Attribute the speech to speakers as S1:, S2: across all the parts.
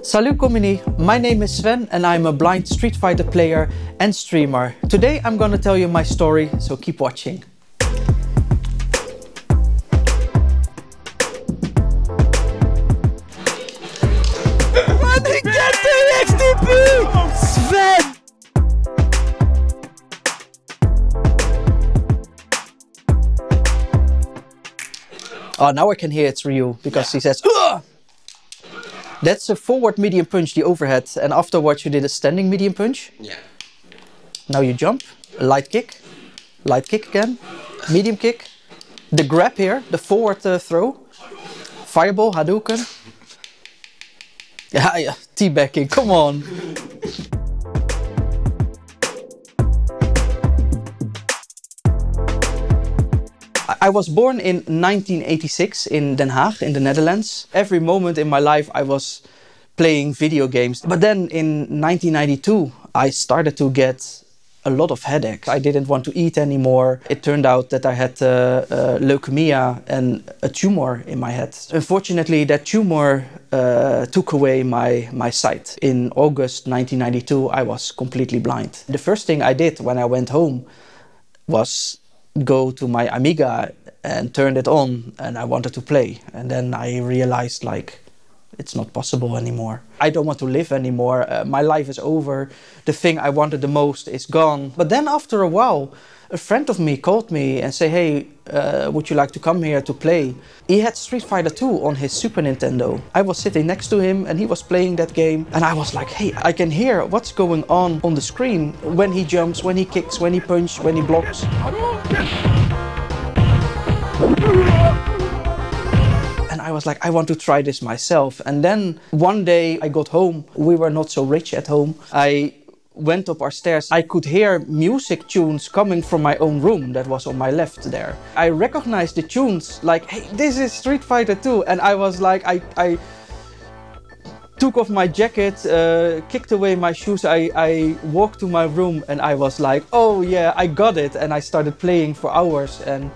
S1: Salut Konbini, my name is Sven and I'm a blind Street Fighter player and streamer. Today I'm gonna tell you my story, so keep watching.
S2: Running get the XTP! Sven!
S1: Oh, now I can hear it's Ryu because he says Ugh! That's a forward medium punch, the overhead, and afterwards you did a standing medium punch.
S3: Yeah.
S1: Now you jump, light kick again, medium kick, the grab here, the forward throw, fireball, Hadouken. Yeah, teabagging, come on. I was born in 1986 in Den Haag, in the Netherlands. Every moment in my life I was playing video games. But then in 1992 I started to get a lot of headache. I didn't want to eat anymore. It turned out that I had leucemie and a tumor in my head. Unfortunately, that tumor took away my sight. In August 1992 I was completely blind. The first thing I did when I went home was go to my Amiga and turned it on, and I wanted to play. And then I realized, like, it's not possible anymore. I don't want to live anymore. My life is over. The thing I wanted the most is gone. But then after a while, a friend of me called me and said, hey, would you like to come here to play? He had Street Fighter 2 on his Super Nintendo. I was sitting next to him and he was playing that game. And I was like, hey, I can hear what's going on the screen. When he jumps, when he kicks, when he punches, when he blocks. And I was like, I want to try this myself. And then one day I got home. We were not so rich at home. I went up our stairs. I could hear music tunes coming from my own room that was on my left there. I recognized the tunes like, hey, this is Street Fighter 2. And I was like, I took off my jacket, kicked away my shoes. I walked to my room and I was like, oh yeah, I got it. And I started playing for hours. And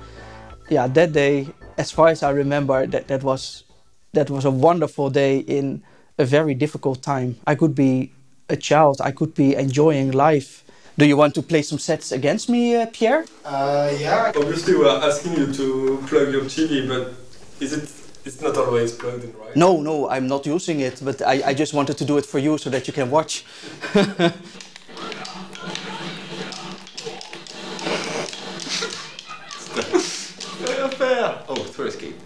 S1: yeah, that day, as far as I remember, that was a wonderful day in a very difficult time. I could be a child, I could be enjoying life. Do you want to play some sets against me, Pierre?
S3: Yeah. Obviously we're asking you to plug your TV, but it's not always plugged in, right?
S1: No, I'm not using it, but I just wanted to do it for you so that you can watch.
S3: Oh, throw escape.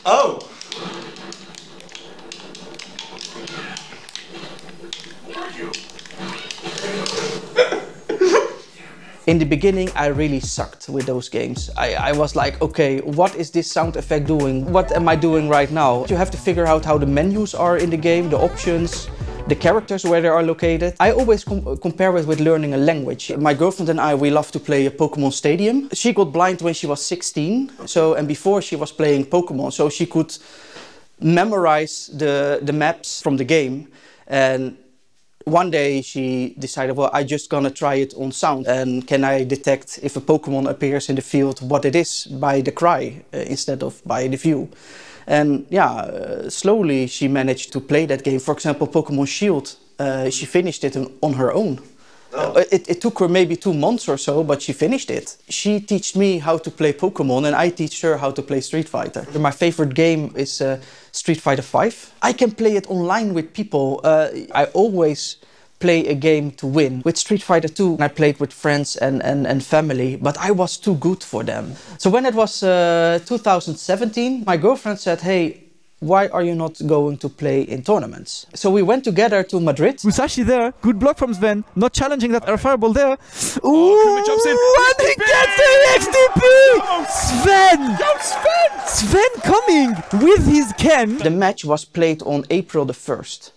S3: Oh!
S1: In the beginning, I really sucked with those games. I was like, okay, what is this sound effect doing? What am I doing right now? You have to figure out how the menus are in the game, the options, the characters, where they are located. I always compare it with learning a language. My girlfriend and I, we love to play a Pokemon Stadium. She got blind when she was 16, and before she was playing Pokemon, so she could memorize the maps from the game. And one day she decided, well, I'm just gonna try it on sound. And can I detect if a Pokemon appears in the field, what it is by the cry instead of by the view. And yeah, slowly she managed to play that game. For example, Pokemon Shield, she finished it on her own. Oh. It took her maybe 2 months or so, but she finished it. She taught me how to play Pokemon and I teach her how to play Street Fighter. My favorite game is Street Fighter 5. I can play it online with people. I always play a game to win. With Street Fighter 2, I played with friends and family, but I was too good for them. So when it was 2017, my girlfriend said, hey, why are you not going to play in tournaments? So we went together to Madrid.
S2: Musashi there, good block from Sven, not challenging that fireball there.
S4: Ooh, jumps in.
S2: And he gets the XTP! Sven!
S4: Go Sven!
S2: Sven coming with his Ken.
S1: The match was played on April the 1st.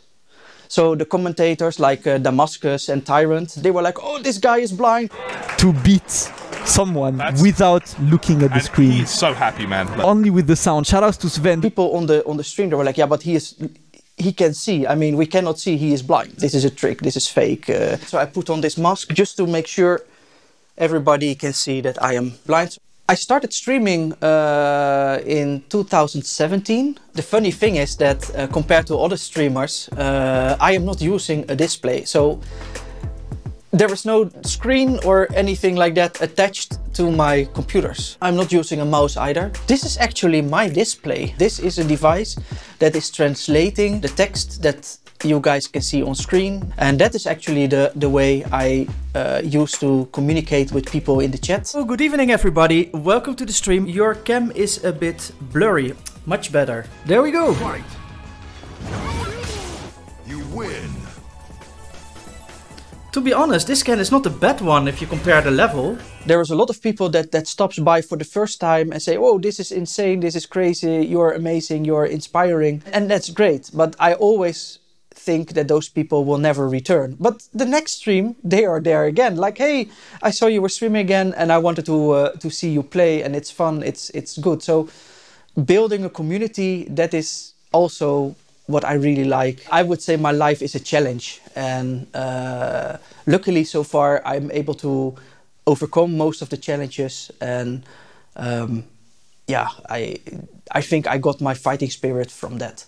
S1: So the commentators like Damascus and Tyrant, they were like, oh, this guy is blind.
S2: To beat someone without looking at the screen.
S4: He's so happy, man.
S2: Only with the sound. Shout outs to Sven.
S1: People on the stream, they were like, yeah, but he can see. I mean, we cannot see, he is blind. This is a trick, this is fake. So I put on this mask just to make sure everybody can see that I am blind. I started streaming in 2017. The funny thing is that compared to other streamers, I am not using a display. So there is no screen or anything like that attached to my computers. I'm not using a mouse either. This is actually my display. This is a device that is translating the text that you guys can see on screen, and that is actually the way I use to communicate with people in the chat.
S5: Oh, good evening everybody, welcome to the stream. Your cam is a bit blurry, much better. There we go.
S6: Fight. You win.
S5: To be honest, this scan is not a bad one if you compare the level.
S1: There is a lot of people that stops by for the first time and say, oh, this is insane, this is crazy, you're amazing, you're inspiring. And that's great, but I always think that those people will never return. But the next stream, they are there again. Like, hey, I saw you were streaming again and I wanted to see you play, and it's fun, it's good. So building a community, that is also what I really like. I would say my life is a challenge, and luckily so far I'm able to overcome most of the challenges, and yeah, I think I got my fighting spirit from that.